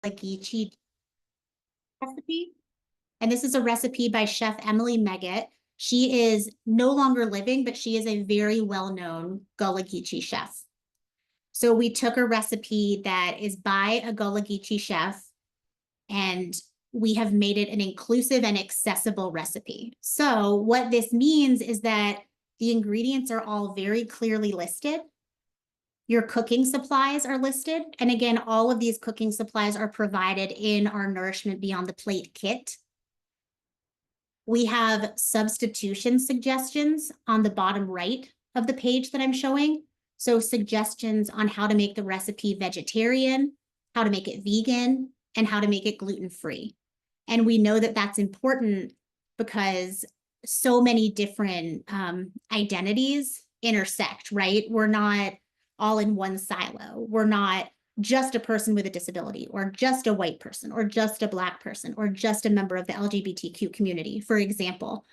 Gullah-Geechee recipe. And this is a recipe by Chef Emily Meggitt. She is no longer living, but she is a very well-known Gullah-Geechee chef. So we took a recipe that is by a Gullah-Geechee chef, and we have made it an inclusive and accessible recipe. So what this means is that the ingredients are all very clearly listed. Your cooking supplies are listed. And again, all of these cooking supplies are provided in our Nourishment Beyond the Plate kit. We have substitution suggestions on the bottom right of the page that I'm showing. So suggestions on how to make the recipe vegetarian, how to make it vegan, and how to make it gluten-free. And we know that that's important because so many different identities intersect, right? We're not all in one silo. We're not just a person with a disability, or just a white person, or just a Black person, or just a member of the LGBTQ community, for example.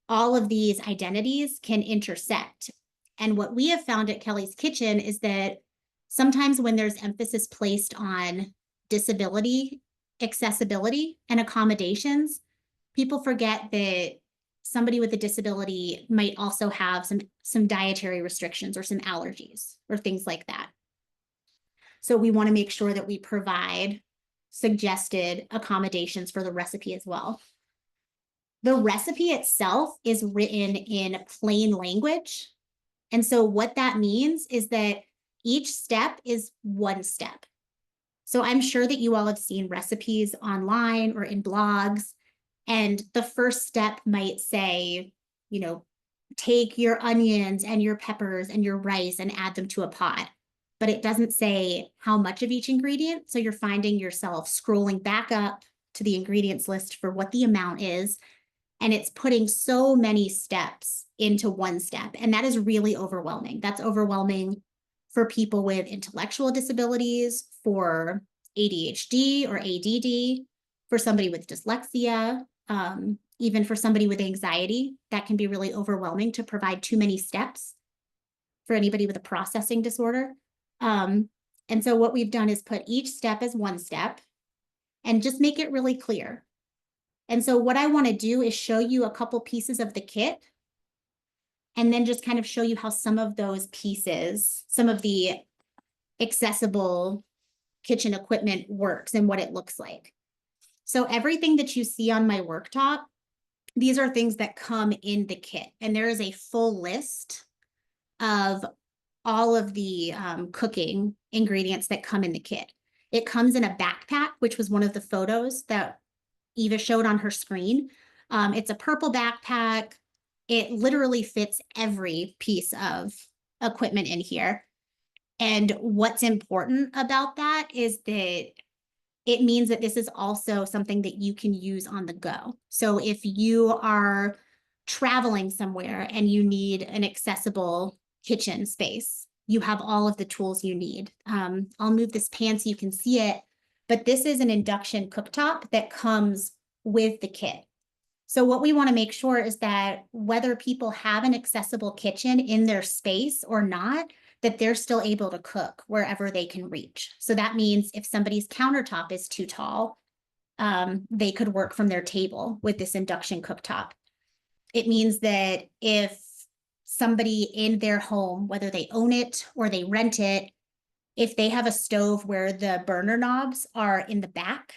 All of these identities can intersect. And what we have found at Kelly's Kitchen is that sometimes when there's emphasis placed on disability, accessibility, and accommodations, people forget that somebody with a disability might also have some dietary restrictions or some allergies or things like that. So we want to make sure that we provide suggested accommodations for the recipe as well. The recipe itself is written in plain language. And so what that means is that each step is one step. So I'm sure that you all have seen recipes online or in blogs, and the first step might say, you know, take your onions and your peppers and your rice and add them to a pot. But it doesn't say how much of each ingredient. So you're finding yourself scrolling back up to the ingredients list for what the amount is. And it's putting so many steps into one step. And that is really overwhelming. That's overwhelming for people with intellectual disabilities, for ADHD or ADD, for somebody with dyslexia, even for somebody with anxiety. That can be really overwhelming to provide too many steps for anybody with a processing disorder. And so what we've done is put each step as one step and just make it really clear. And so what I want to do is show you a couple pieces of the kit, and then just kind of show you how some of those pieces, some of the accessible kitchen equipment works and what it looks like. So everything that you see on my worktop, these are things that come in the kit. And there is a full list of all of the cooking ingredients that come in the kit. It comes in a backpack, which was one of the photos that Eva showed on her screen. It's a purple backpack. It literally fits every piece of equipment in here. And what's important about that is that it means that this is also something that you can use on the go. So if you are traveling somewhere and you need an accessible kitchen space, you have all of the tools you need. I'll move this pan so you can see it, but this is an induction cooktop that comes with the kit. So what we want to make sure is that whether people have an accessible kitchen in their space or not, that they're still able to cook wherever they can reach. So that means if somebody's countertop is too tall, they could work from their table with this induction cooktop. It means that if somebody in their home, whether they own it or they rent it, if they have a stove where the burner knobs are in the back,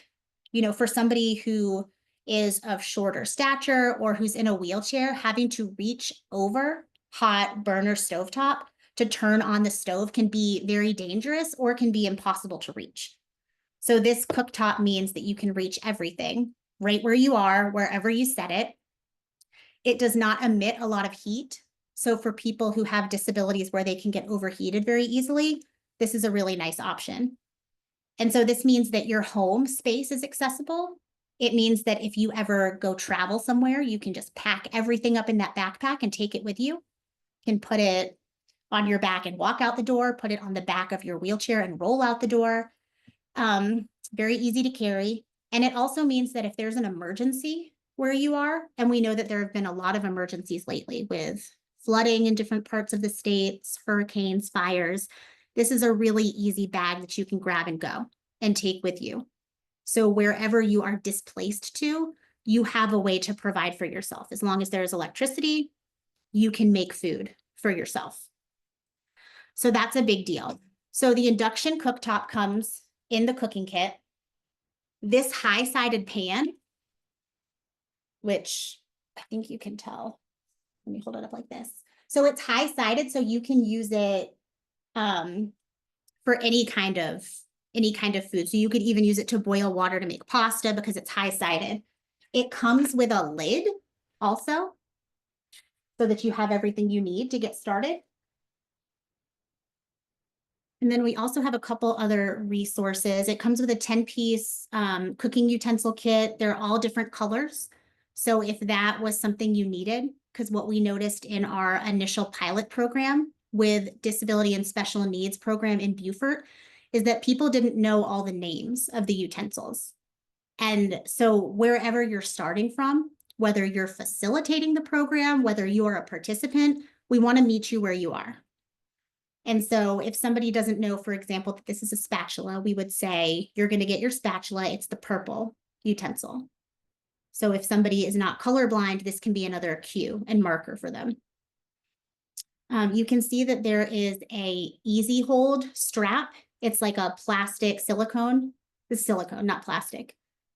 you know, for somebody who is of shorter stature or who's in a wheelchair, having to reach over hot burner stovetop to turn on the stove can be very dangerous or can be impossible to reach. So this cooktop means that you can reach everything right where you are, wherever you set it. It does not emit a lot of heat. So for people who have disabilities where they can get overheated very easily, this is a really nice option. And so this means that your home space is accessible. It means that if you ever go travel somewhere, you can just pack everything up in that backpack and take it with you. You can put it on your back and walk out the door, put it on the back of your wheelchair and roll out the door. Very easy to carry. And it also means that if there's an emergency where you are, and we know that there have been a lot of emergencies lately with flooding in different parts of the states, hurricanes, fires, this is a really easy bag that you can grab and go and take with you. So wherever you are displaced to, you have a way to provide for yourself. As long as there is electricity, you can make food for yourself. So that's a big deal. So the induction cooktop comes in the cooking kit. This high-sided pan, which I think you can tell. Let me hold it up like this. So it's high-sided, so you can use it for any kind of food. So you could even use it to boil water to make pasta because it's high-sided. It comes with a lid also, so that you have everything you need to get started. And then we also have a couple other resources. It comes with a 10-piece cooking utensil kit. They're all different colors. So if that was something you needed, because what we noticed in our initial pilot program with disability and special needs program in Beaufort is that people didn't know all the names of the utensils. And so wherever you're starting from, whether you're facilitating the program, whether you're a participant, we want to meet you where you are. And so if somebody doesn't know, for example, that this is a spatula, we would say, you're going to get your spatula. It's the purple utensil. So if somebody is not colorblind, this can be another cue and marker for them. You can see that there is a easy hold strap. It's like a plastic silicone. It's silicone, not plastic,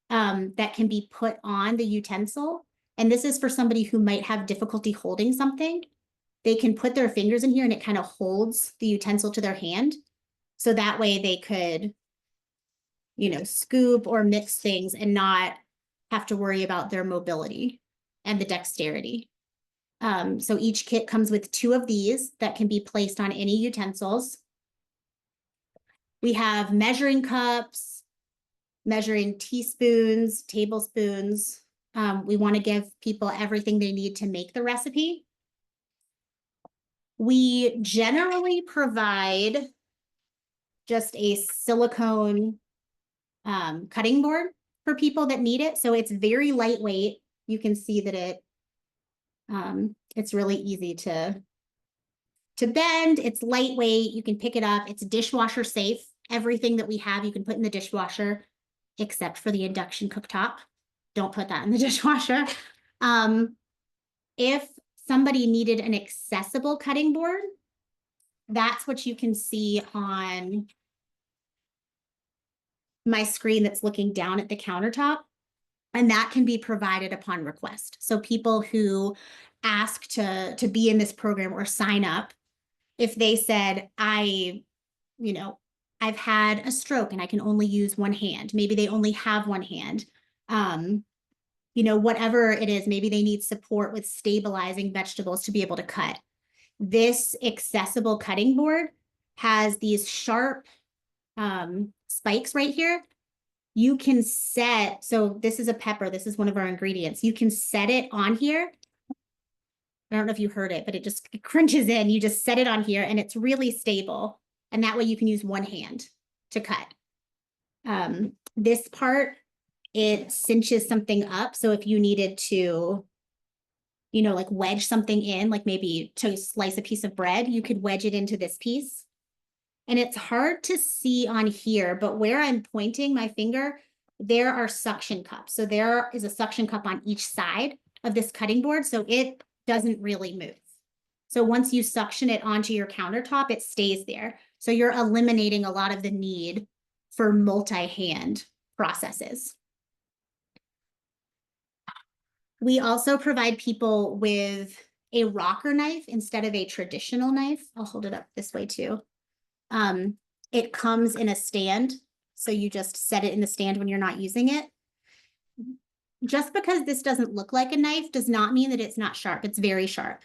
that can be put on the utensil. And this is for somebody who might have difficulty holding something. They can put their fingers in here and it kind of holds the utensil to their hand. So that way they could, scoop or mix things and not have to worry about their mobility and the dexterity. So each kit comes with 2 of these that can be placed on any utensils. We have measuring cups, measuring teaspoons, tablespoons. We want to give people everything they need to make the recipe. We generally provide just a silicone cutting board for people that need it. So it's very lightweight. You can see that it's really easy to bend. It's lightweight. You can pick it up. It's dishwasher safe. Everything that we have, you can put in the dishwasher, except for the induction cooktop. Don't put that in the dishwasher. If somebody needed an accessible cutting board, that's what you can see on my screen that's looking down at the countertop. And that can be provided upon request. So people who ask to be in this program or sign up, if they said, I've had a stroke and I can only use one hand, maybe they only have one hand, whatever it is, maybe they need support with stabilizing vegetables to be able to cut. This accessible cutting board has these sharp spikes right here. You can set, so this is a pepper. This is one of our ingredients. You can set it on here. I don't know if you heard it, but it just crunches in. You just set it on here and it's really stable. And that way you can use one hand to cut. This part, it cinches something up. So if you needed to, like wedge something in, like maybe to slice a piece of bread, you could wedge it into this piece. And it's hard to see on here, but where I'm pointing my finger, there are suction cups. So there is a suction cup on each side of this cutting board. So it doesn't really move. So once you suction it onto your countertop, it stays there. So you're eliminating a lot of the need for multi-hand processes. We also provide people with a rocker knife instead of a traditional knife. I'll hold it up this way too. It comes in a stand, so you just set it in the stand when you're not using it. Just because this doesn't look like a knife does not mean that it's not sharp. It's very sharp.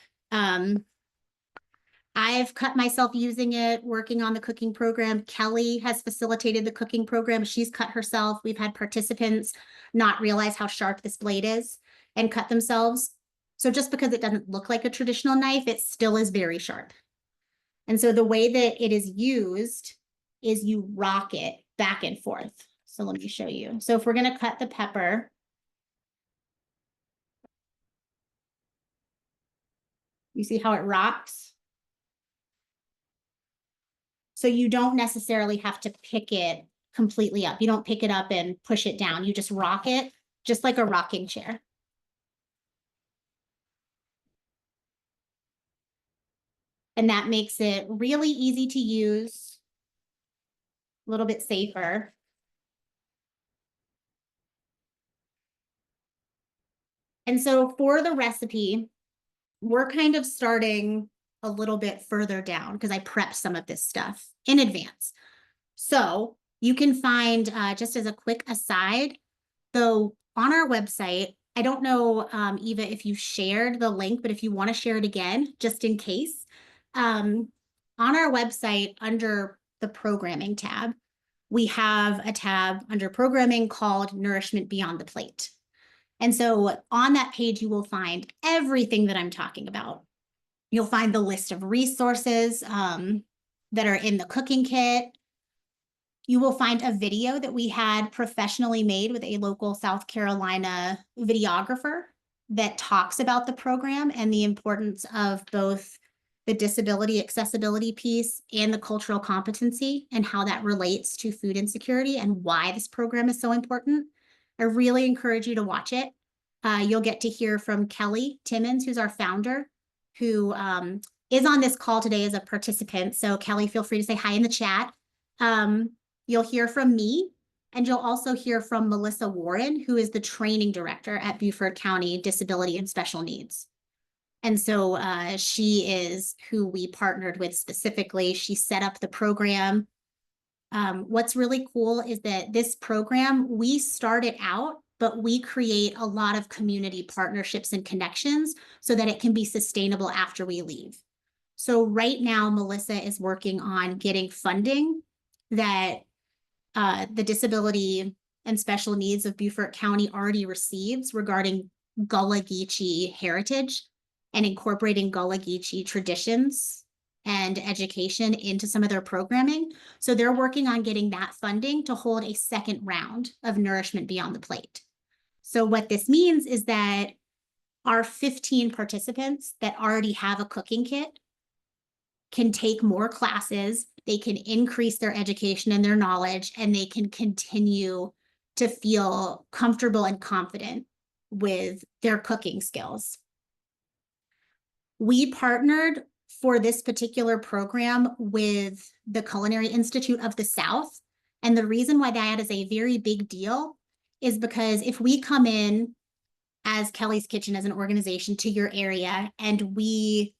I've cut myself using it, working on the cooking program. Kelly has facilitated the cooking program. She's cut herself. We've had participants not realize how sharp this blade is and cut themselves. So just because it doesn't look like a traditional knife, it still is very sharp. And so the way that it is used is you rock it back and forth. So let me show you. So if we're going to cut the pepper, you see how it rocks? So you don't necessarily have to pick it completely up. You don't pick it up and push it down. You just rock it, just like a rocking chair. And that makes it really easy to use, a little bit safer. And so for the recipe, we're kind of starting a little bit further down because I prepped some of this stuff in advance. So you can find, just as a quick aside, though on our website, I don't know, Eva, if you shared the link, but if you want to share it again, just in case, on our website under the programming tab, we have a tab under programming called Nourishment Beyond the Plate. And so on that page, you will find everything that I'm talking about. You'll find the list of resources that are in the cooking kit. You will find a video that we had professionally made with a local South Carolina videographer that talks about the program and the importance of both the disability accessibility piece and the cultural competency and how that relates to food insecurity and why this program is so important. I really encourage you to watch it. You'll get to hear from Kelly Timmons, who's our founder, who is on this call today as a participant. So Kelly, feel free to say hi in the chat. You'll hear from me, and you'll also hear from Melissa Warren, who is the training director at Beaufort County Disability and Special Needs. And so she is who we partnered with specifically. She set up the program. What's really cool is that this program, we started out, but we create a lot of community partnerships and connections so that it can be sustainable after we leave. So right now, Melissa is working on getting funding that the Disability and Special Needs of Beaufort County already receives regarding Gullah Geechee heritage and incorporating Gullah Geechee traditions and education into some of their programming. So they're working on getting that funding to hold a second round of Nourishment Beyond the Plate. So what this means is that our 15 participants that already have a cooking kit can take more classes, they can increase their education and their knowledge, and they can continue to feel comfortable and confident with their cooking skills. We partnered for this particular program with the Culinary Institute of the South. And the reason why that is a very big deal is because if we come in as Kelly's Kitchen as an organization to your area and we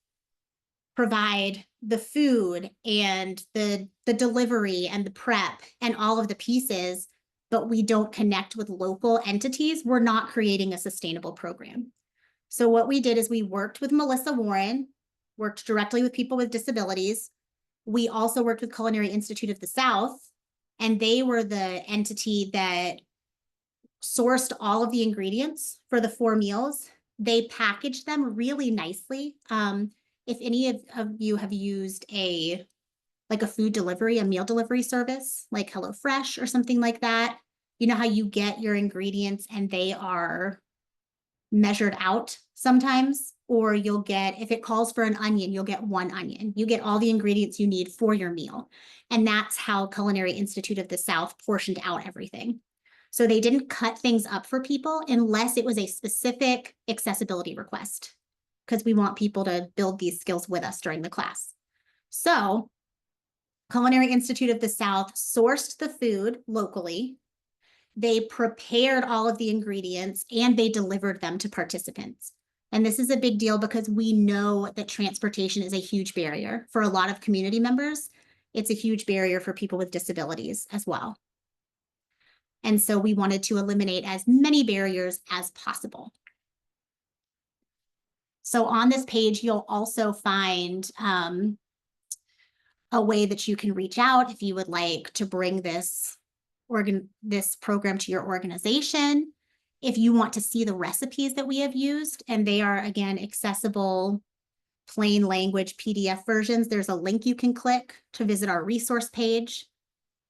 provide the food and the delivery and the prep and all of the pieces, but we don't connect with local entities, we're not creating a sustainable program. So what we did is we worked with Melissa Warren, worked directly with people with disabilities. We also worked with Culinary Institute of the South, and they were the entity that sourced all of the ingredients for the 4 meals. They packaged them really nicely. If any of you have used a food delivery, a meal delivery service, like HelloFresh or something like that, you know how you get your ingredients and they are measured out sometimes, or you'll get, if it calls for an onion, you'll get 1 onion. You get all the ingredients you need for your meal. And that's how Culinary Institute of the South portioned out everything. So they didn't cut things up for people unless it was a specific accessibility request, because we want people to build these skills with us during the class. So Culinary Institute of the South sourced the food locally. They prepared all of the ingredients and they delivered them to participants. And this is a big deal because we know that transportation is a huge barrier for a lot of community members. It's a huge barrier for people with disabilities as well. And so we wanted to eliminate as many barriers as possible. So on this page, you'll also find a way that you can reach out if you would like to bring this program to your organization. If you want to see the recipes that we have used, and they are, again, accessible, plain language PDF versions, there's a link you can click to visit our resource page.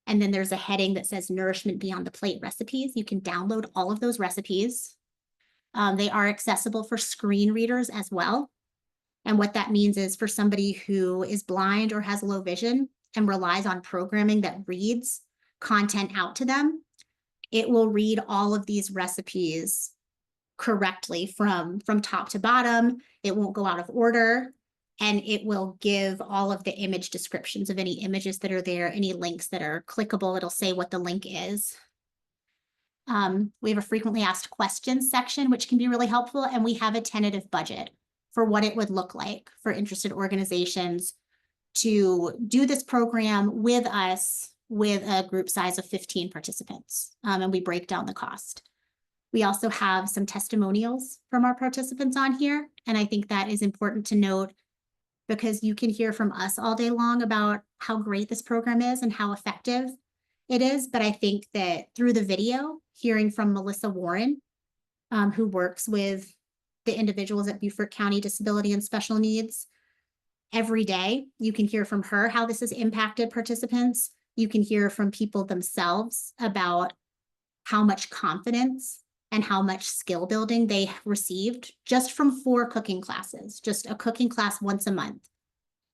And then there's a heading that says Nourishment Beyond the Plate recipes. You can download all of those recipes. They are accessible for screen readers as well. And what that means is for somebody who is blind or has low vision and relies on programming that reads, content out to them, it will read all of these recipes correctly from top to bottom. It won't go out of order, and it will give all of the image descriptions of any images that are there, any links that are clickable. It'll say what the link is. We have a frequently asked questions section, which can be really helpful, and we have a tentative budget for what it would look like for interested organizations to do this program with us with a group size of 15 participants, and we break down the cost. We also have some testimonials from our participants on here, and I think that is important to note because you can hear from us all day long about how great this program is and how effective it is, but I think that through the video, hearing from Melissa Warren, who works with the individuals at Beaufort County Disability and Special Needs every day, you can hear from her how this has impacted participants. You can hear from people themselves about how much confidence and how much skill building they received just from 4 cooking classes, just a cooking class once a month.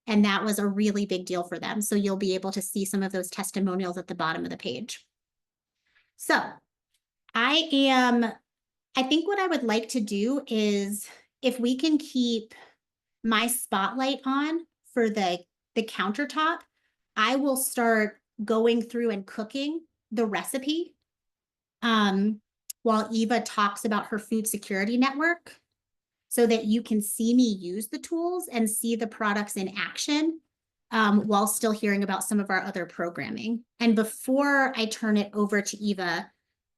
And that was a really big deal for them. So you'll be able to see some of those testimonials at the bottom of the page. So I think what I would like to do is if we can keep my spotlight on for the countertop, I will start going through and cooking the recipe while Eva talks about her food security network, so that you can see me use the tools and see the products in action while still hearing about some of our other programming. And before I turn it over to Eva,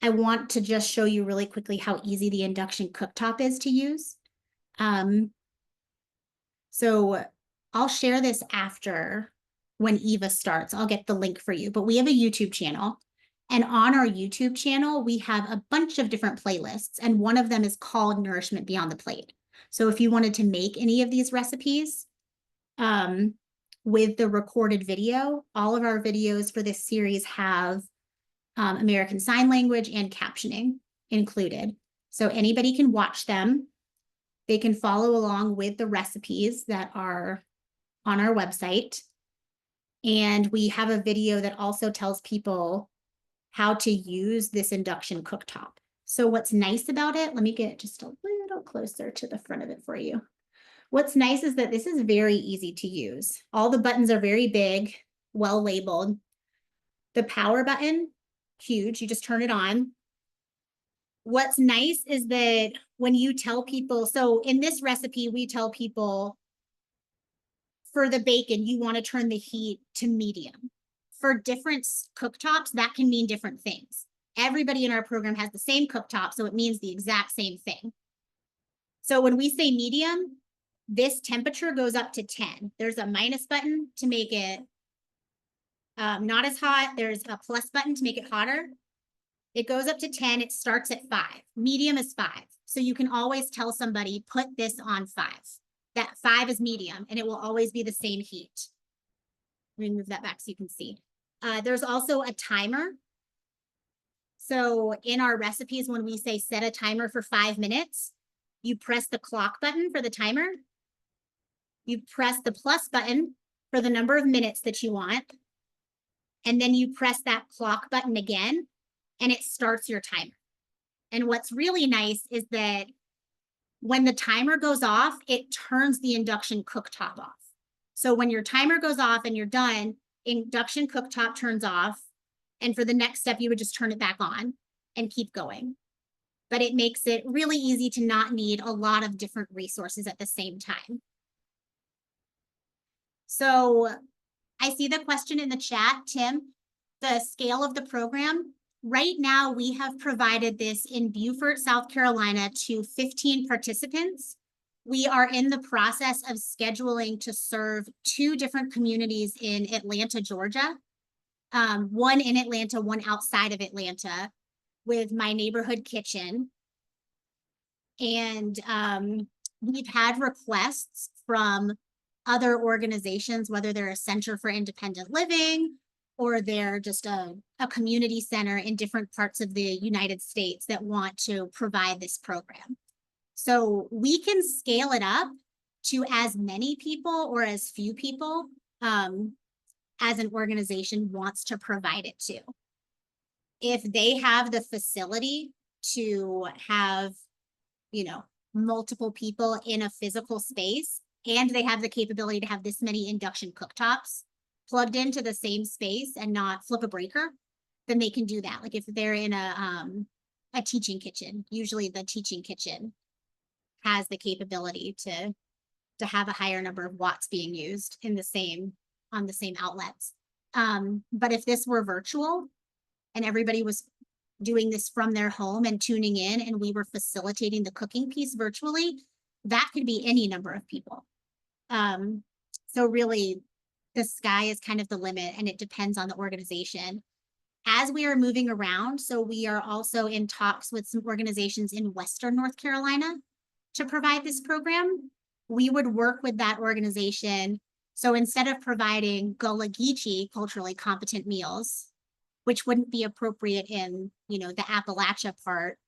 I want to just show you really quickly how easy the induction cooktop is to use. So I'll share this after when Eva starts. I'll get the link for you, but we have a YouTube channel. And on our YouTube channel, we have a bunch of different playlists, and one of them is called Nourishment Beyond the Plate. So if you wanted to make any of these recipes with the recorded video, all of our videos for this series have American Sign Language and captioning included. So anybody can watch them. They can follow along with the recipes that are on our website. And we have a video that also tells people how to use this induction cooktop. So what's nice about it, let me get just a little closer to the front of it for you. What's nice is that this is very easy to use. All the buttons are very big, well labeled. The power button, huge, you just turn it on. What's nice is that when you tell people, so in this recipe, we tell people for the bacon, you want to turn the heat to medium. For different cooktops, that can mean different things. Everybody in our program has the same cooktop, so it means the exact same thing. So when we say medium, this temperature goes up to 10. There's a minus button to make it not as hot. There's a plus button to make it hotter. It goes up to 10. It starts at 5. Medium is 5. So you can always tell somebody, put this on 5. That 5 is medium, and it will always be the same heat. Let me move that back so you can see. There's also a timer. So in our recipes, when we say set a timer for 5 minutes, you press the clock button for the timer. You press the plus button for the number of minutes that you want. And then you press that clock button again, and it starts your timer. And what's really nice is that when the timer goes off, it turns the induction cooktop off. So when your timer goes off and you're done, induction cooktop turns off. And for the next step, you would just turn it back on and keep going. But it makes it really easy to not need a lot of different resources at the same time. So I see the question in the chat, Tim, the scale of the program. Right now, we have provided this in Beaufort, South Carolina to 15 participants. We are in the process of scheduling to serve 2 different communities in Atlanta, Georgia. One in Atlanta, one outside of Atlanta, with My Neighborhood Kitchen. And we've had requests from other organizations, whether they're a center for independent living or they're just a community center in different parts of the United States that want to provide this program. So we can scale it up to as many people or as few people as an organization wants to provide it to. if they have the facility to have, you know, multiple people in a physical space, and they have the capability to have this many induction cooktops plugged into the same space and not flip a breaker, then they can do that. Like if they're in a teaching kitchen, usually the teaching kitchen has the capability to have a higher number of watts being used in the same on the same outlets. But if this were virtual and everybody was doing this from their home and tuning in, and we were facilitating the cooking piece virtually, that could be any number of people. So really, the sky is kind of the limit, and it depends on the organization. As we are moving around, so we are also in talks with some organizations in Western North Carolina to provide this program. We would work with that organization. So instead of providing Gullah Geechee culturally competent meals, which wouldn't be appropriate in, you know, the Appalachia part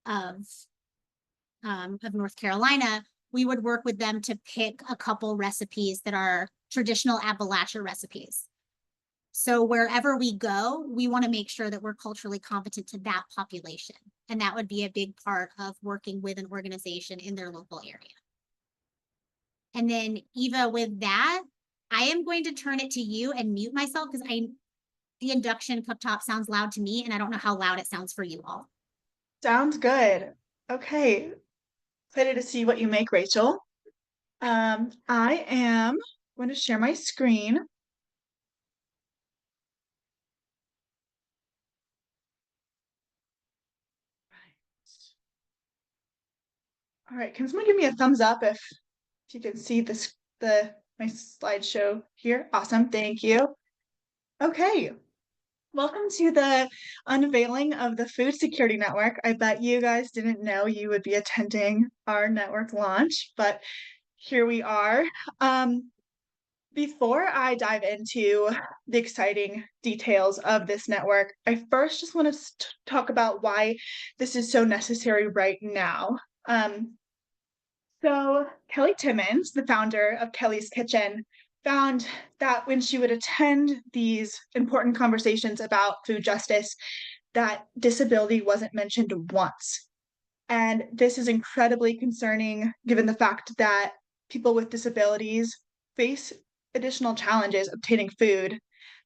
of North Carolina, we would work with them to pick a couple recipes that are traditional Appalachia recipes. So wherever we go, we want to make sure that we're culturally competent to that population. And that would be a big part of working with an organization in their local area. And then Eva, with that, I am going to turn it to you and mute myself because the induction cooktop sounds loud to me, and I don't know how loud it sounds for you all. Sounds good. Okay. Excited to see what you make, Rachel. I am going to share my screen. All right, can someone give me a thumbs up if you can see this my slideshow here? Awesome, thank you. Okay. Welcome to the unveiling of the Food Security Network. I bet you guys didn't know you would be attending our network launch, but here we are. Before I dive into the exciting details of this network, I first just want to talk about why this is so necessary right now. So Kelly Timmons, the founder of Kelly's Kitchen, found that when she would attend these important conversations about food justice, that disability wasn't mentioned once. And this is incredibly concerning given the fact that people with disabilities face additional challenges obtaining food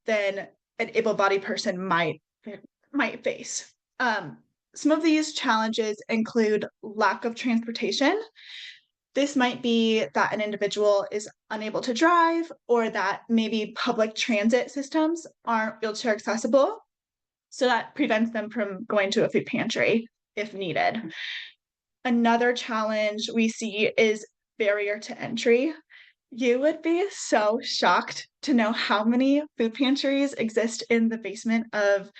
than an able-bodied person might face. Some of these challenges include lack of transportation. This might be that an individual is unable to drive, or that maybe public transit systems aren't wheelchair accessible. So that prevents them from going to a food pantry if needed. Another challenge we see is barrier to entry. You would be so shocked to know how many food pantries exist in the basement of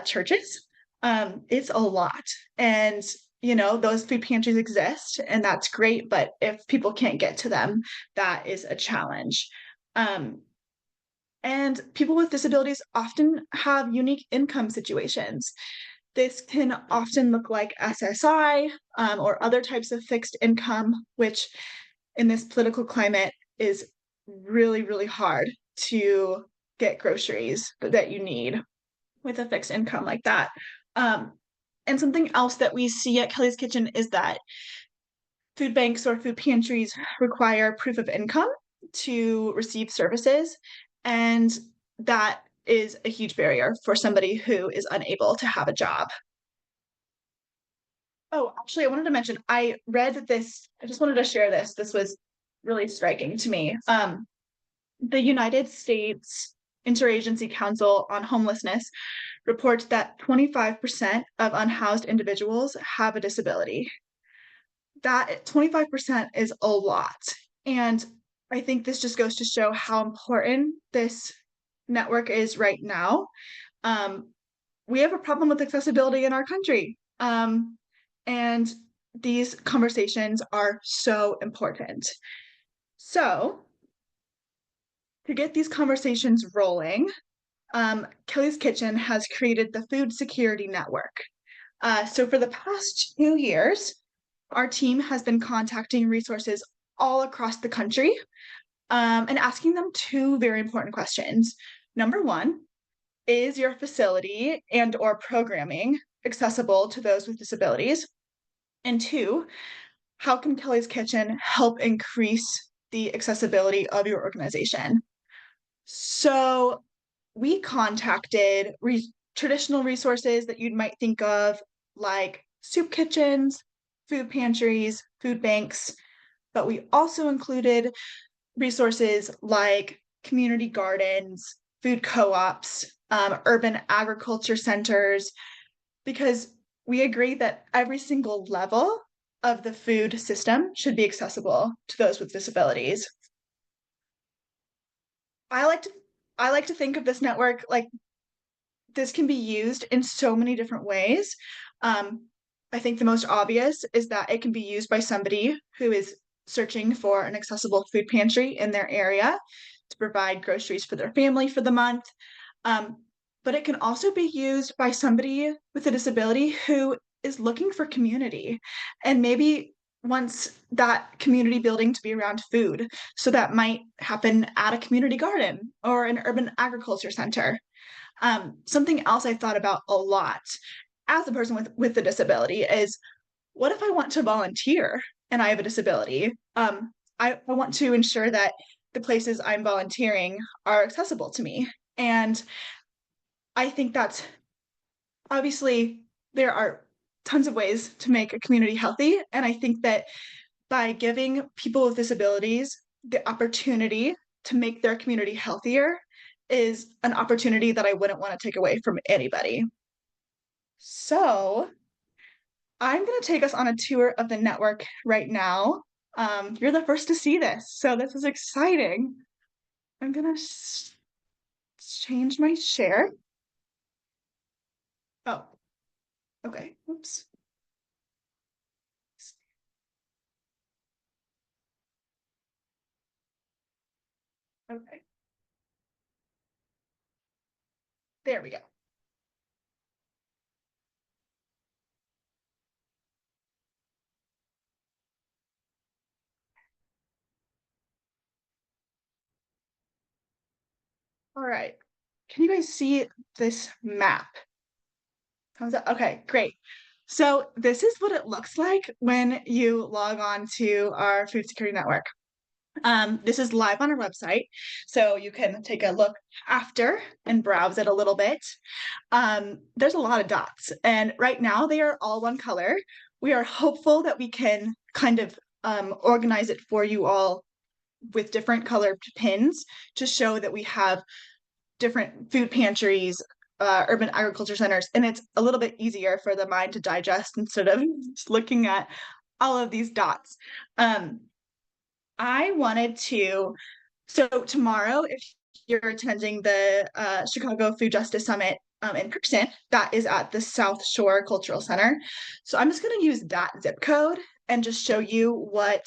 churches. It's a lot. And you know, those food pantries exist and that's great, but if people can't get to them, that is a challenge. And people with disabilities often have unique income situations. This can often look like SSI or other types of fixed income, which in this political climate is really, really hard to get groceries that you need with a fixed income like that. And something else that we see at Kelly's Kitchen is that food banks or food pantries require proof of income to receive services, and that is a huge barrier for somebody who is unable to have a job. Oh, actually, I wanted to mention, I read this, I just wanted to share this. This was really striking to me. The United States Interagency Council on Homelessness reports that 25% of unhoused individuals have a disability. That 25% is a lot. And I think this just goes to show how important this network is right now. We have a problem with accessibility in our country. And these conversations are so important. So to get these conversations rolling, Kelly's Kitchen has created the Food Security Network. So for the past 2 years, our team has been contacting resources all across the country and asking them two very important questions. Number one, is your facility and or programming accessible to those with disabilities? And two, how can Kelly's Kitchen help increase the accessibility of your organization? So we contacted traditional resources that you might think of, like soup kitchens, food pantries, food banks, but we also included resources like community gardens, food co-ops, urban agriculture centers, because we agree that every single level of the food system should be accessible to those with disabilities. I like to I like to think of this network like this can be used in so many different ways. Um, I think the most obvious is that it can be used by somebody who is searching for an accessible food pantry in their area to provide groceries for their family for the month. Um, but it can also be used by somebody with a disability who is looking for community and maybe wants that community building to be around food. So that might happen at a community garden or an urban agriculture center. Something else I thought about a lot as a person with a disability is what if I want to volunteer and I have a disability? I want to ensure that the places I'm volunteering are accessible to me. And I think that's obviously there are tons of ways to make a community healthy. And I think that by giving people with disabilities the opportunity to make their community healthier is an opportunity that I wouldn't want to take away from anybody. So I'm going to take us on a tour of the network right now. You're the first to see this, so this is exciting. I'm going to change my share. Oh, okay. Oops. Okay, there we go. All right. Can you guys see this map? How's that? Okay, great. So this is what it looks like when you log on to our food security network. This is live on our website, so you can take a look after and browse it a little bit. There's a lot of dots, and right now they are all one color. We are hopeful that we can kind of organize it for you all with different colored pins to show that we have different food pantries, urban agriculture centers, and it's a little bit easier for the mind to digest instead of just looking at all of these dots. Um, I wanted to, so tomorrow, if you're attending the Chicago Food Justice Summit in person, that is at the South Shore Cultural Center. So I'm just going to use that zip code and just show you what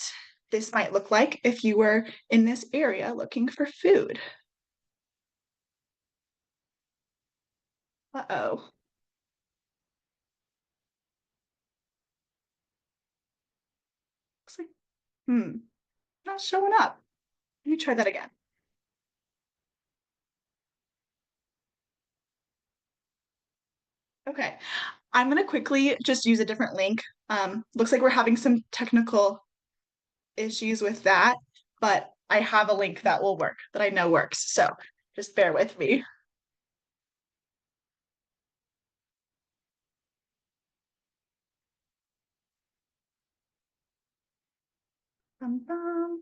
this might look like if you were in this area looking for food. Uh-oh. Looks like, not showing up. Let me try that again. Okay, I'm gonna quickly just use a different link. Looks like we're having some technical issues with that, but I have a link that will work, that I know works, so just bear with me. Bum, bum.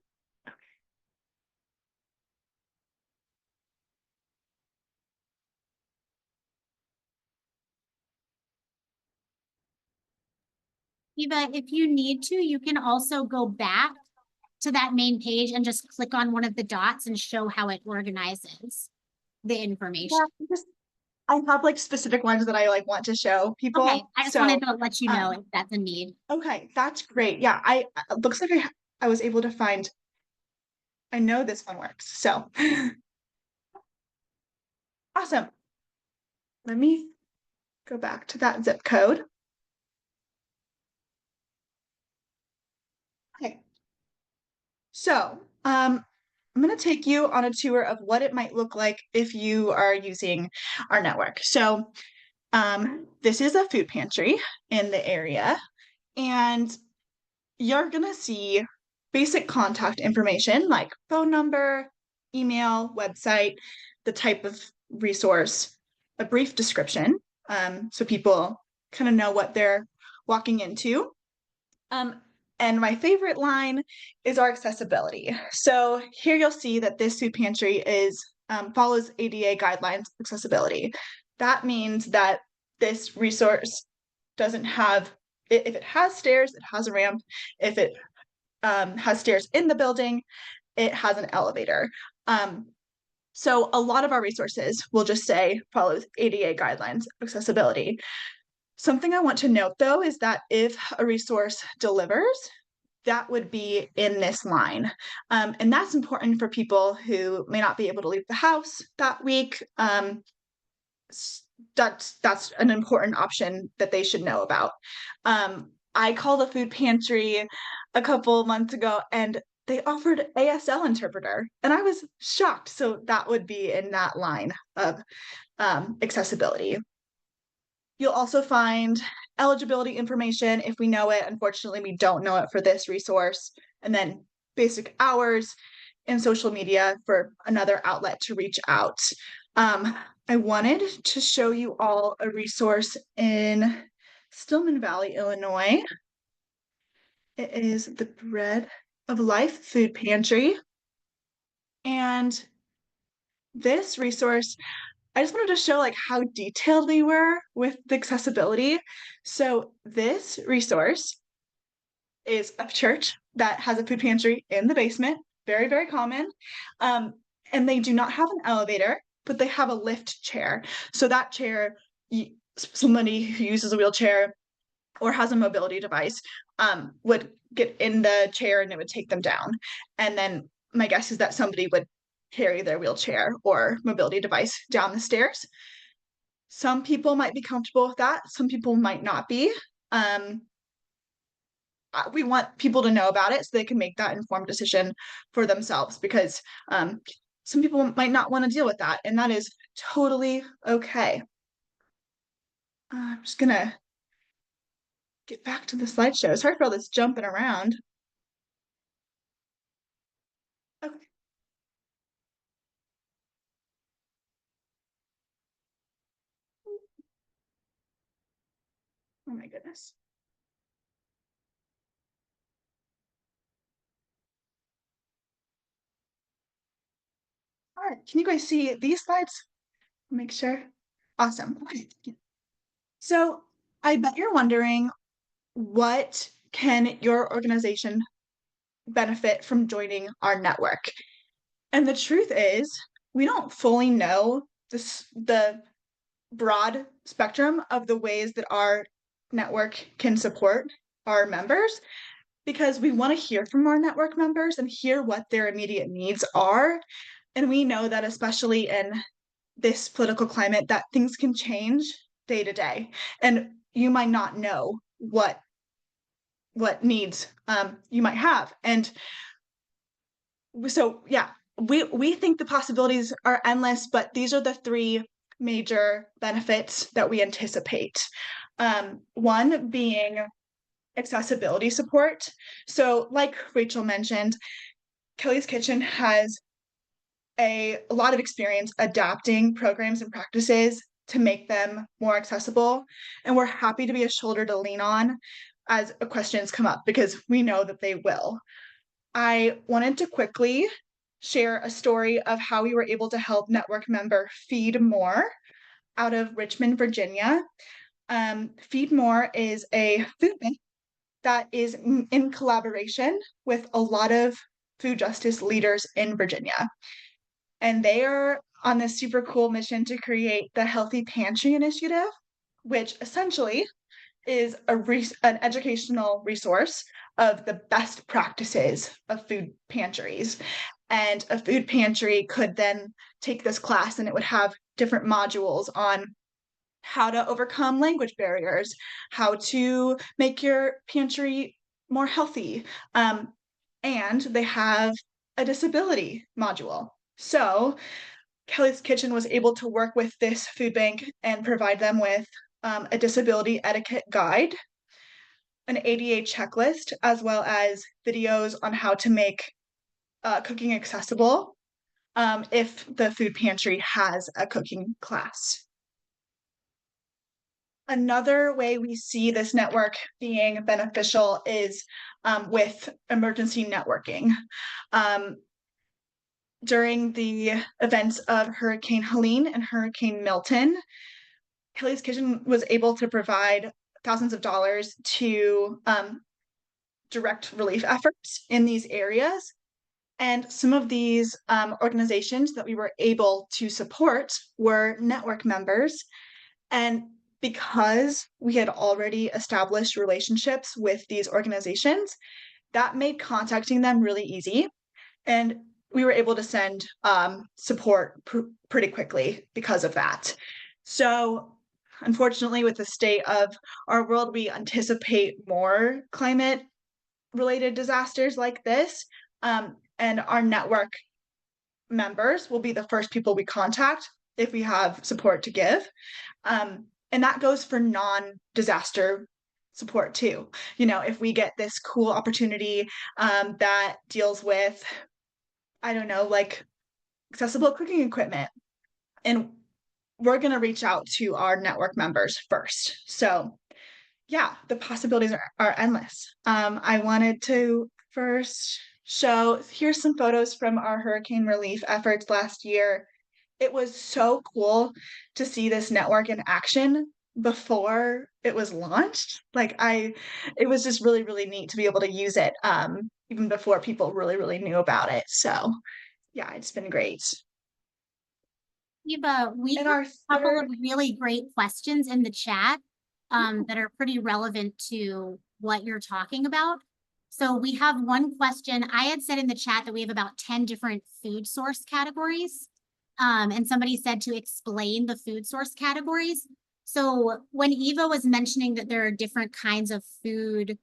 Eva, if you need to, you can also go back to that main page and just click on one of the dots and show how it organizes the information. Yeah, I have like specific ones that I like want to show Okay, people. I just So, wanted to let you know if that's a need. okay, that's great. Yeah, I looks like I was able to find. I know this one works. So, awesome. Let me go back to that zip code. Okay. So, I'm going to take you on a tour of what it might look like if you are using our network. So, this is a food pantry in the area, and you're going to see basic contact information like phone number, email, website, the type of resource, a brief description, so people kind of know what they're walking into. Um, and my favorite line is our accessibility. So here you'll see that this food pantry is follows ADA guidelines of accessibility. That means that this resource doesn't have, if it has stairs, it has a ramp. If it has stairs in the building, it has an elevator. So a lot of our resources will just say follows ADA guidelines of accessibility. Something I want to note though is that if a resource delivers, that would be in this line. And that's important for people who may not be able to leave the house that week. That's an important option that they should know about. I called a food pantry a couple months ago and they offered ASL interpreter, and I was shocked. So that would be in that line of accessibility. You'll also find eligibility information if we know it. Unfortunately, we don't know it for this resource. And then basic hours and social media for another outlet to reach out. I wanted to show you all a resource in Stillman Valley, Illinois. It is the Bread of Life Food Pantry. And this resource, I just wanted to show like how detailed we were with the accessibility. So this resource is a church that has a food pantry in the basement, very, very common. And they do not have an elevator, but they have a lift chair. So that chair, somebody who uses a wheelchair or has a mobility device would get in the chair and it would take them down. And then my guess is that somebody would carry their wheelchair or mobility device down the stairs. Some people might be comfortable with that. Some people might not be. We want people to know about it so they can make that informed decision for themselves, because some people might not want to deal with that, and that is totally okay. I'm just gonna get back to the slideshow. Sorry for all this jumping around. Okay. Oh my goodness. All right, can you guys see these slides? Make sure. Awesome. Okay. So I bet you're wondering, what can your organization benefit from joining our network? And the truth is, we don't fully know the broad spectrum of the ways that our network can support our members, because we want to hear from our network members and hear what their immediate needs are. And we know that especially in this political climate, that things can change day to day, and you might not know what needs you might have. And so yeah, we think the possibilities are endless, but these are the three major benefits that we anticipate. One being accessibility support. So like Rachel mentioned, Kelly's Kitchen has a lot of experience adapting programs and practices to make them more accessible. And we're happy to be a shoulder to lean on as questions come up, because we know that they will. I wanted to quickly share a story of how we were able to help network member Feed More out of Richmond, Virginia. Feed More is a food bank that is in collaboration with a lot of food justice leaders in Virginia. And they are on this super cool mission to create the Healthy Pantry Initiative, which essentially is an educational resource of the best practices of food pantries. And a food pantry could then take this class and it would have different modules on how to overcome language barriers, how to make your pantry more healthy. And they have a disability module. So Kelly's Kitchen was able to work with this food bank and provide them with a disability etiquette guide, an ADA checklist, as well as videos on how to make cooking accessible if the food pantry has a cooking class. Another way we see this network being beneficial is with emergency networking. During the events of Hurricane Helene and Hurricane Milton, Kelly's Kitchen was able to provide thousands of dollars to direct relief efforts in these areas. And some of these organizations that we were able to support were network members. And because we had already established relationships with these organizations, that made contacting them really easy. And we were able to send support pretty quickly because of that. So, unfortunately, with the state of our world, we anticipate more climate related disasters like this. And our network members will be the first people we contact if we have support to give. And that goes for non-disaster support too. You know, if we get this cool opportunity that deals with, I don't know, like accessible cooking equipment, and we're going to reach out to our network members first. So yeah, the possibilities are endless. I wanted to first show, here's some photos from our hurricane relief efforts last year. It was so cool to see this network in action before it was launched. It was just really, really neat to be able to use it even before people really, really knew about it. So yeah, it's been great. Eva, we And have our a couple third, of really great questions in the chat that are pretty relevant to what you're talking about. So we have one question. I had said in the chat that we have about 10 different food source categories. And somebody said to explain the food source categories. So when Eva was mentioning that there are different kinds of food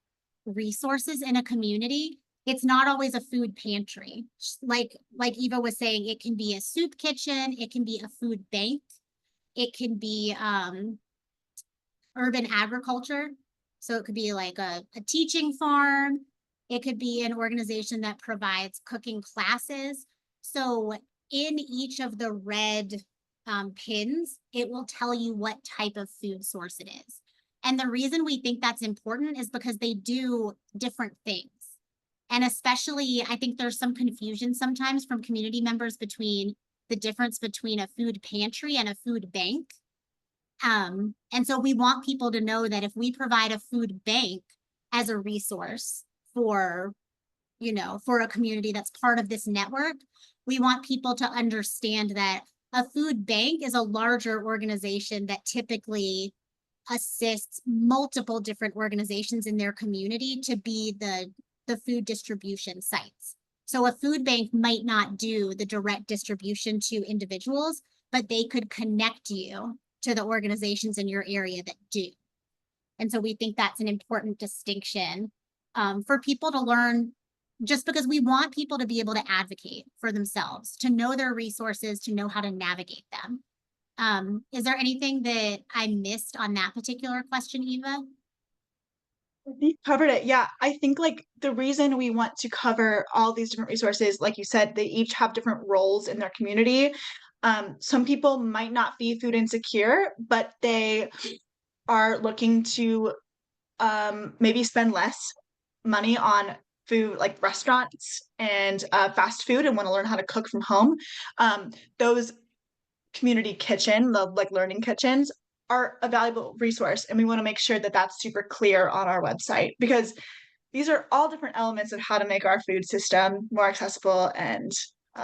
resources in a community, it's not always a food pantry. Like Eva was saying, it can be a soup kitchen, it can be a food bank, it can be urban agriculture. So it could be like a teaching farm. It could be an organization that provides cooking classes. So in each of the red pins, it will tell you what type of food source it is. And the reason we think that's important is because they do different things. And especially, I think there's some confusion sometimes from community members between the difference between a food pantry and a food bank. And so we want people to know that if we provide a food bank as a resource for, for a community that's part of this network, we want people to understand that a food bank is a larger organization that typically assists multiple different organizations in their community to be the food distribution sites. So a food bank might not do the direct distribution to individuals, but they could connect you to the organizations in your area that do. And so we think that's an important distinction for people to learn, just because we want people to be able to advocate for themselves, to know their resources, to know how to navigate them. Is there anything that I missed on that particular question, Eva? you covered it. Yeah, I think like the reason we want to cover all these different resources, like you said, they each have different roles in their community. Some people might not be food insecure, but they are looking to maybe spend less money on food, like restaurants and fast food, and want to learn how to cook from home. Those community kitchen, the like learning kitchens, are a valuable resource, and we want to make sure that that's super clear on our website, because these are all different elements of how to make our food system more accessible and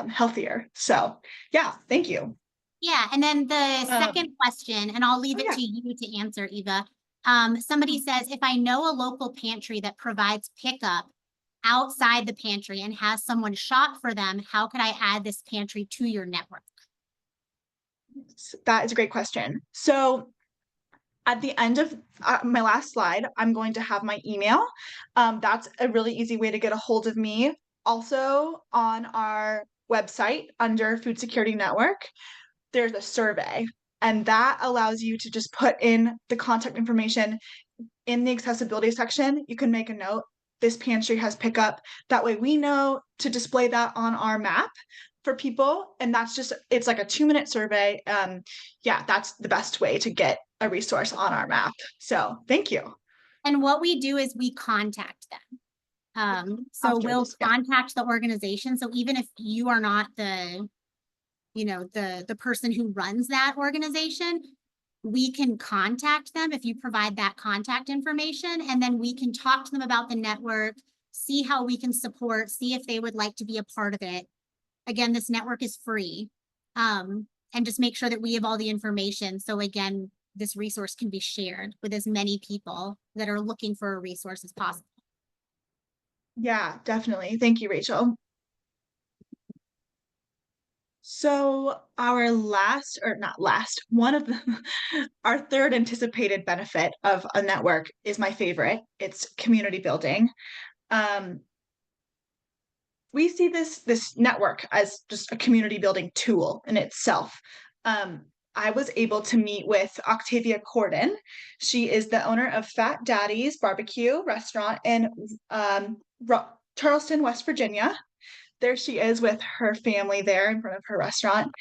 healthier. So yeah, thank you. Yeah, and then the second question, and I'll leave it yeah. to you to answer, Eva. Somebody says, if I know a local pantry that provides pickup outside the pantry and has someone shop for them, how could I add this pantry to your network? That is a great question. So at the end of my last slide, I'm going to have my email. That's a really easy way to get a hold of me. also on our website under Food Security Network, there's a survey, and that allows you to just put in the contact information in the accessibility section. You can make a note, this pantry has pickup. That way we know to display that on our map for people. And that's just, it's like a 2-minute survey. Yeah, that's the best way to get a resource on our map. So thank you. And what we do is we contact them. So After we'll this, yeah. contact the organization. So even if you are not the, the person who runs that organization, we can contact them if you provide that contact information, and then we can talk to them about the network, see how we can support, see if they would like to be a part of it. Again, this network is free. And just make sure that we have all the information. So again, this resource can be shared with as many people that are looking for a resource as possible. Yeah, definitely. Thank you, Rachel. So our last, or not last, one of the, our third anticipated benefit of a network is my favorite. It's community building. We see this network as just a community building tool in itself. I was able to meet with Octavia Corden. She is the owner of Fat Daddy's Barbecue Restaurant in Charleston, West Virginia. There she is with her family there in front of her restaurant.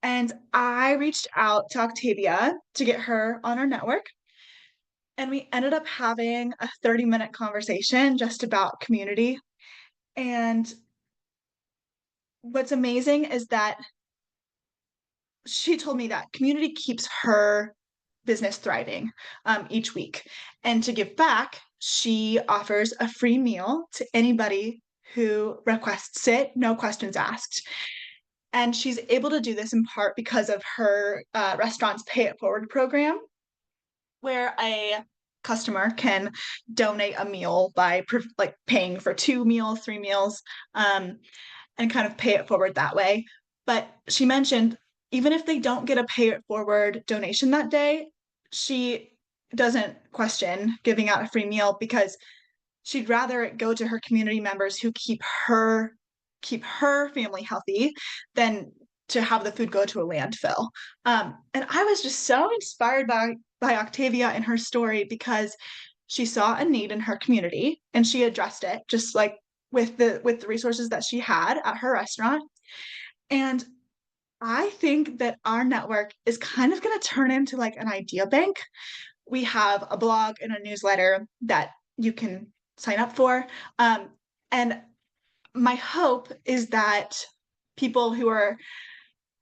And I reached out to Octavia to get her on our network. And we ended up having a 30-minute conversation just about community. And what's amazing is that she told me that community keeps her business thriving each week. And to give back, she offers a free meal to anybody who requests it, no questions asked. And she's able to do this in part because of her restaurant's Pay It Forward program, where a customer can donate a meal by like paying for 2 meals, 3 meals, and kind of pay it forward that way. But she mentioned even if they don't get a Pay It Forward donation that day, she doesn't question giving out a free meal because she'd rather it go to her community members who keep her family healthy than to have the food go to a landfill. And I was just so inspired by Octavia and her story because she saw a need in her community and she addressed it just like with the resources that she had at her restaurant. And I think that our network is kind of going to turn into like an idea bank. We have a blog and a newsletter that you can sign up for. And my hope is that people who are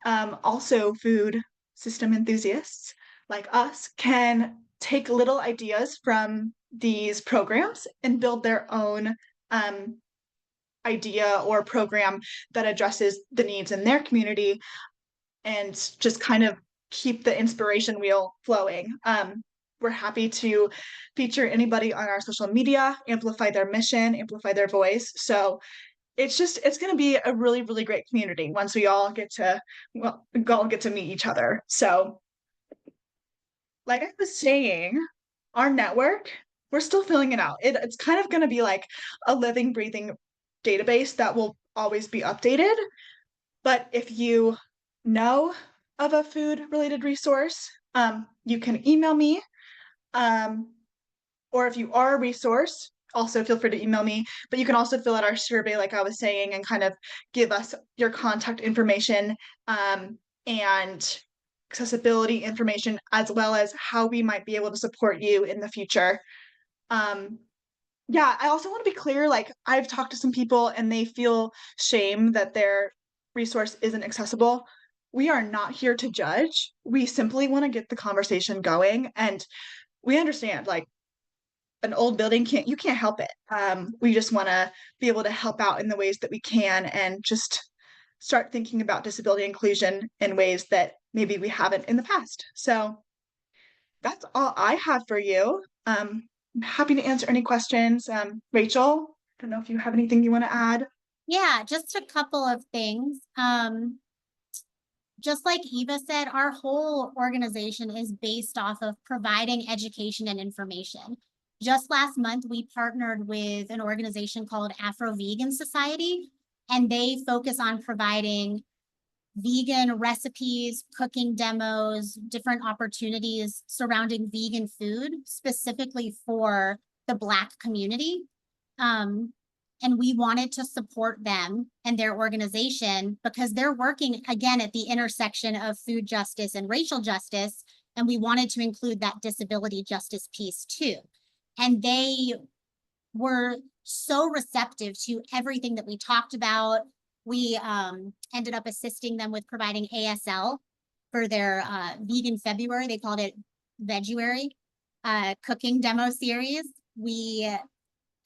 also food system enthusiasts like us can take little ideas from these programs and build their own idea or program that addresses the needs in their community and just kind of keep the inspiration wheel flowing. We're happy to feature anybody on our social media, amplify their mission, amplify their voice. So it's going to be a really, really great community once we all get to meet each other. So like I was saying, our network, we're still filling it out. It's kind of going to be like a living, breathing database that will always be updated. But if you know of a food related resource, you can email me. Or if you are a resource, also feel free to email me, but you can also fill out our survey, like I was saying, and kind of give us your contact information and accessibility information, as well as how we might be able to support you in the future. Yeah, I also want to be clear, like I've talked to some people and they feel shame that their resource isn't accessible. We are not here to judge. We simply want to get the conversation going, and we understand like an old building you can't help it. We just want to be able to help out in the ways that we can and just start thinking about disability inclusion in ways that maybe we haven't in the past. So that's all I have for you. I'm happy to answer any questions. Rachel, I don't know if you have anything you want to add. Yeah, just a couple of things. Just like Eva said, our whole organization is based off of providing education and information. Just last month, we partnered with an organization called Afro Vegan Society, and they focus on providing vegan recipes, cooking demos, different opportunities surrounding vegan food, specifically for the Black community. And we wanted to support them and their organization because they're working again at the intersection of food justice and racial justice. And we wanted to include that disability justice piece too. And they were so receptive to everything that we talked about. We ended up assisting them with providing ASL for their vegan February. They called it Veguary cooking demo series. We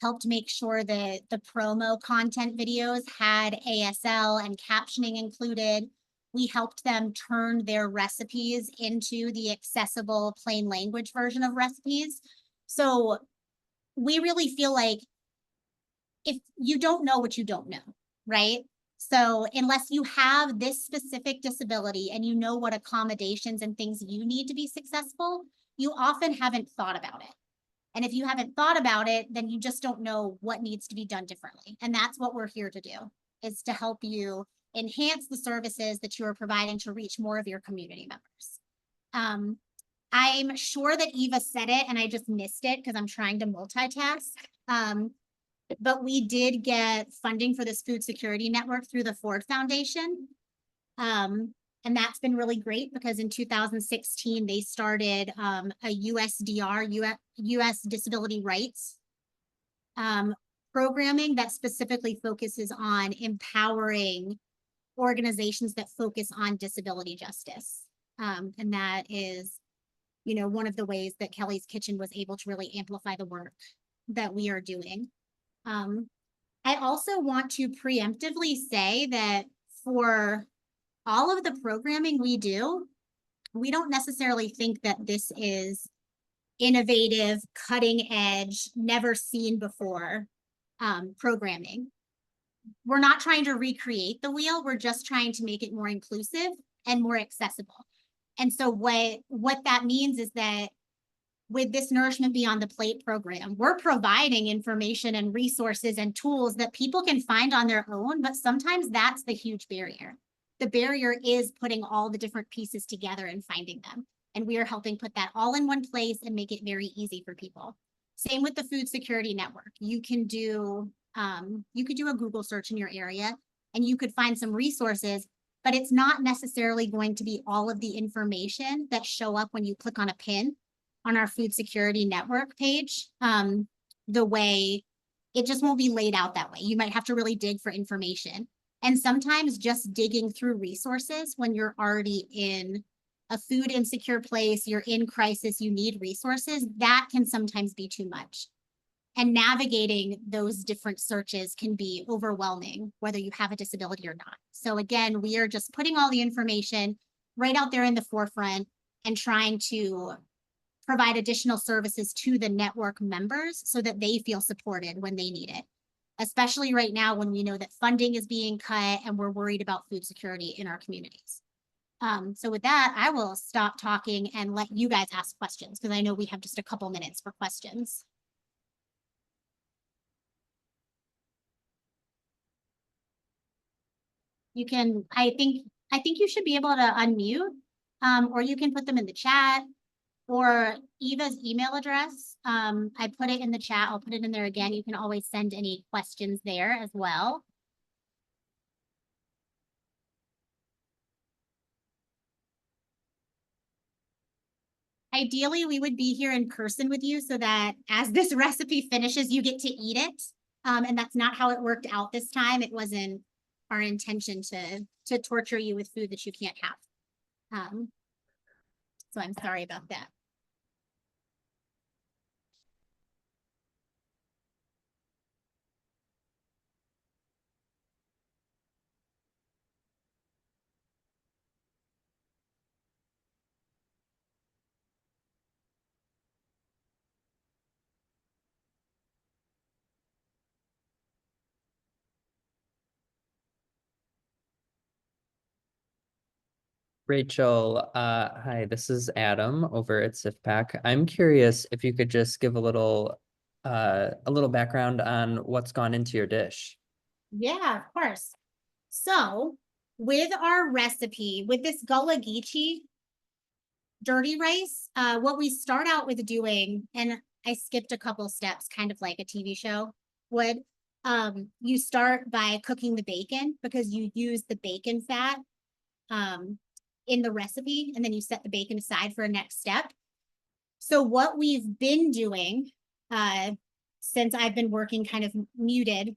helped make sure that the promo content videos had ASL and captioning included. We helped them turn their recipes into the accessible plain language version of recipes. So we really feel like if you don't know what you don't know, right? So unless you have this specific disability and you know what accommodations and things you need to be successful, you often haven't thought about it. And if you haven't thought about it, then you just don't know what needs to be done differently. And that's what we're here to do, is to help you enhance the services that you are providing to reach more of your community members. I'm sure that Eva said it and I just missed it because I'm trying to multitask. But we did get funding for this food security network through the Ford Foundation. And that's been really great because in 2016, they started a USDR, US Disability Rights programming that specifically focuses on empowering organizations that focus on disability justice. And that is, one of the ways that Kelly's Kitchen was able to really amplify the work that we are doing. I also want to preemptively say that for all of the programming we do, we don't necessarily think that this is innovative, cutting edge, never seen before programming. We're not trying to recreate the wheel. We're just trying to make it more inclusive and more accessible. And so what that means is that with this Nourishment Beyond the Plate program, we're providing information and resources and tools that people can find on their own, but sometimes that's the huge barrier. The barrier is putting all the different pieces together and finding them. And we are helping put that all in one place and make it very easy for people. Same with the Food Security Network. You could do a Google search in your area and you could find some resources, but it's not necessarily going to be all of the information that show up when you click on a pin on our Food Security Network page. The way it just won't be laid out that way. You might have to really dig for information. And sometimes just digging through resources when you're already in a food insecure place, you're in crisis, you need resources, that can sometimes be too much. And navigating those different searches can be overwhelming, whether you have a disability or not. So again, we are just putting all the information right out there in the forefront and trying to provide additional services to the network members so that they feel supported when they need it, especially right now when we know that funding is being cut and we're worried about food security in our communities. So with that, I will stop talking and let you guys ask questions because I know we have just a couple minutes for questions. You can, I think you should be able to unmute, or you can put them in the chat. Or Eva's email address. I put it in the chat. I'll put it in there again. You can always send any questions there as well. Ideally, we would be here in person with you so that as this recipe finishes, you get to eat it. And that's not how it worked out this time. It wasn't our intention to torture you with food that you can't have. So I'm sorry about that. Rachel, hi, this is Adam over at SIFPAC. I'm curious if you could just give a little a little background on what's gone into your dish? Yeah, of course. So with our recipe, with this Gullah Geechee dirty rice, what we start out with doing, and I skipped a couple steps, kind of like a TV show would, you start by cooking the bacon because you use the bacon fat in the recipe, and then you set the bacon aside for a next step. So what we've been doing since I've been working kind of muted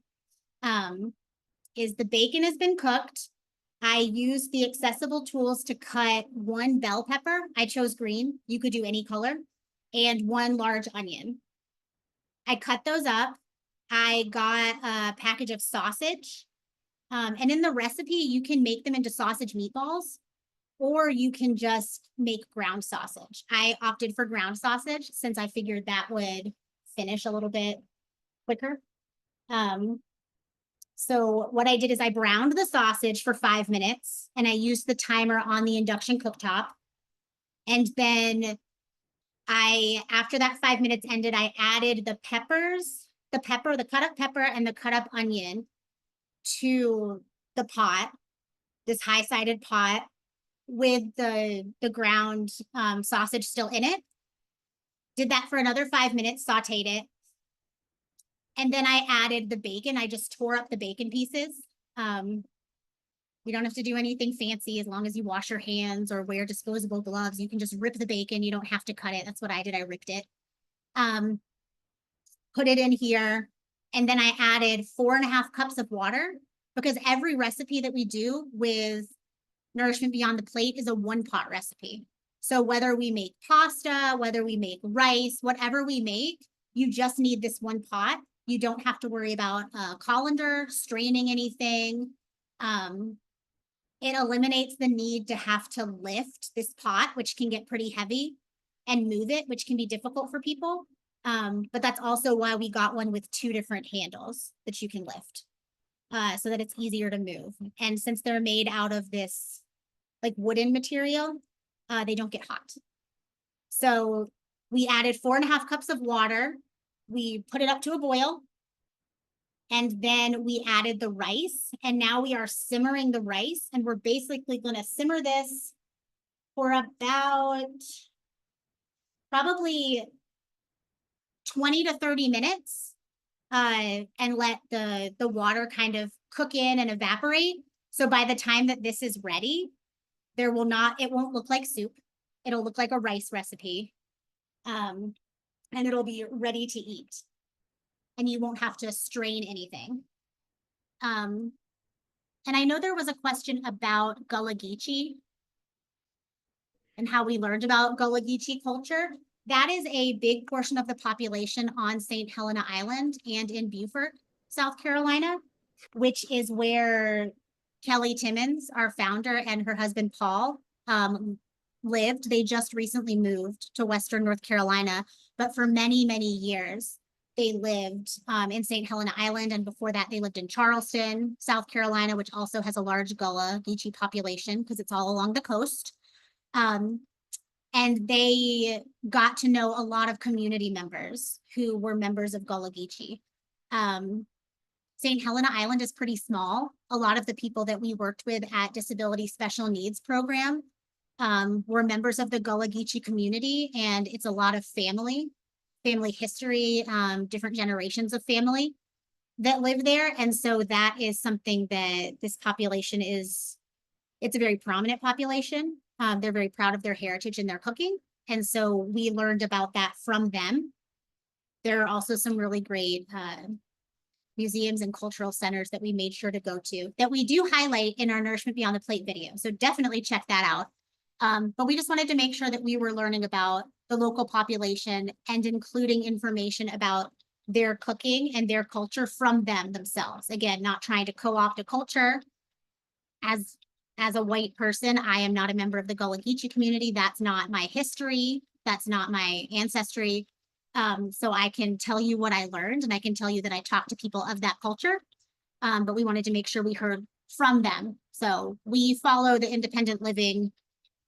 is the bacon has been cooked. I used the accessible tools to cut one bell pepper. I chose green. You could do any color, and one large onion. I cut those up. I got a package of sausage. And in the recipe, you can make them into sausage meatballs, or you can just make ground sausage. I opted for ground sausage since I figured that would finish a little bit quicker. So what I did is I browned the sausage for 5 minutes, and I used the timer on the induction cooktop. And then after that 5 minutes ended, I added the peppers, the cut up pepper and the cut up onion to the pot, this high-sided pot with the ground sausage still in it. Did that for another 5 minutes, sauteed it. And then I added the bacon. I just tore up the bacon pieces. You don't have to do anything fancy as long as you wash your hands or wear disposable gloves. You can just rip the bacon. You don't have to cut it. That's what I did. I ripped it. Put it in here. And then I added 4.5 cups of water because every recipe that we do with Nourishment Beyond the Plate is a one-pot recipe. So whether we make pasta, whether we make rice, whatever we make, you just need this one pot. You don't have to worry about a colander, straining anything. It eliminates the need to have to lift this pot, which can get pretty heavy, and move it, which can be difficult for people. But that's also why we got one with 2 different handles that you can lift, so that it's easier to move. And since they're made out of this like wooden material, they don't get hot. So we added 4.5 cups of water. We put it up to a boil. And then we added the rice. And now we are simmering the rice. And we're basically going to simmer this for about probably 20 to 30 minutes. And let the water kind of cook in and evaporate. So by the time that this is ready, it won't look like soup. It'll look like a rice recipe. And it'll be ready to eat. And you won't have to strain anything. And I know there was a question about Gullah Geechee and how we learned about Gullah Geechee culture. That is a big portion of the population on St. Helena Island and in Beaufort, South Carolina, which is where Kelly Timmons, our founder, and her husband, Paul, lived. They just recently moved to Western North Carolina, but for many, many years, they lived in St. Helena Island. And before that, they lived in Charleston, South Carolina, which also has a large Gullah Geechee population because it's all along the coast. And they got to know a lot of community members who were members of Gullah Geechee. St. Helena Island is pretty small. A lot of the people that we worked with at Disability Special Needs Program were members of the Gullah Geechee community, and it's a lot of family history, different generations of family that live there. And so that is something that this population it's a very prominent population. They're very proud of their heritage and their cooking. And so we learned about that from them. There are also some really great museums and cultural centers that we made sure to go to that we do highlight in our Nourishment Beyond the Plate video. So definitely check that out. But we just wanted to make sure that we were learning about the local population and including information about their cooking and their culture from themselves. Again, not trying to co-opt a culture. As a white person, I am not a member of the Gullah Geechee community. That's not my history. That's not my ancestry. So I can tell you what I learned, and I can tell you that I talked to people of that culture. But we wanted to make sure we heard from them. So we follow the independent living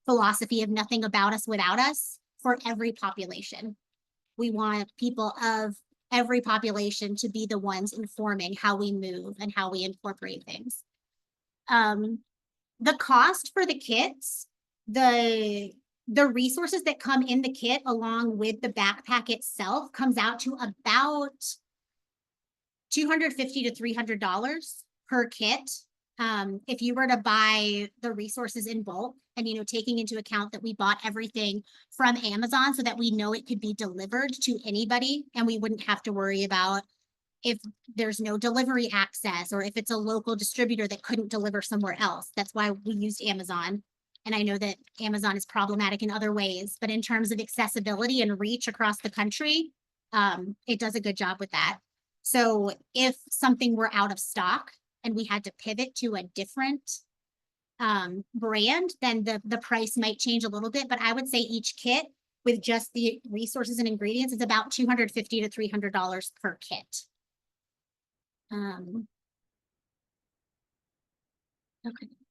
philosophy of nothing about us without us for every population. We want people of every population to be the ones informing how we move and how we incorporate things. The cost for the kits, the resources that come in the kit along with the backpack itself comes out to about $250 to $300 per kit. If you were to buy the resources in bulk and, taking into account that we bought everything from Amazon so that we know it could be delivered to anybody and we wouldn't have to worry about if there's no delivery access or if it's a local distributor that couldn't deliver somewhere else. That's why we used Amazon. And I know that Amazon is problematic in other ways, but in terms of accessibility and reach across the country, it does a good job with that. So if something were out of stock and we had to pivot to a different brand, then the price might change a little bit. But I would say each kit with just the resources and ingredients is about $250 to $300 per kit. Okay.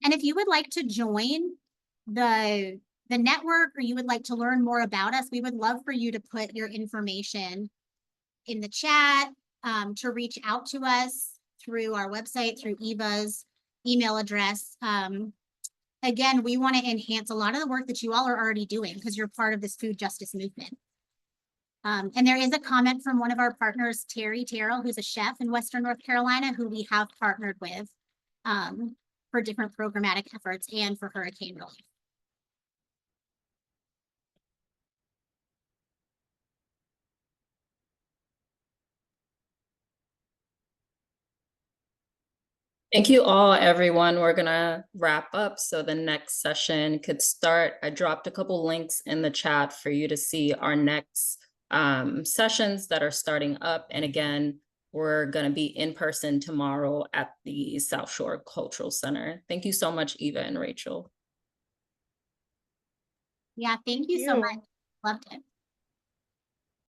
And if you would like to join the network, or you would like to learn more about us, we would love for you to put your information in the chat, to reach out to us through our website, through Eva's email address. Again, we want to enhance a lot of the work that you all are already doing because you're part of this food justice movement. And there is a comment from one of our partners, Terry Terrell, who's a chef in Western North Carolina, who we have partnered with for different programmatic efforts and for hurricane relief. Thank you all, everyone. We're gonna wrap up so the next session could start. I dropped a couple links in the chat for you to see our next sessions that are starting up. And again, we're gonna be in person tomorrow at the South Shore Cultural Center. Thank you so much, Eva and Rachel. Yeah, thank you so much. Loved it.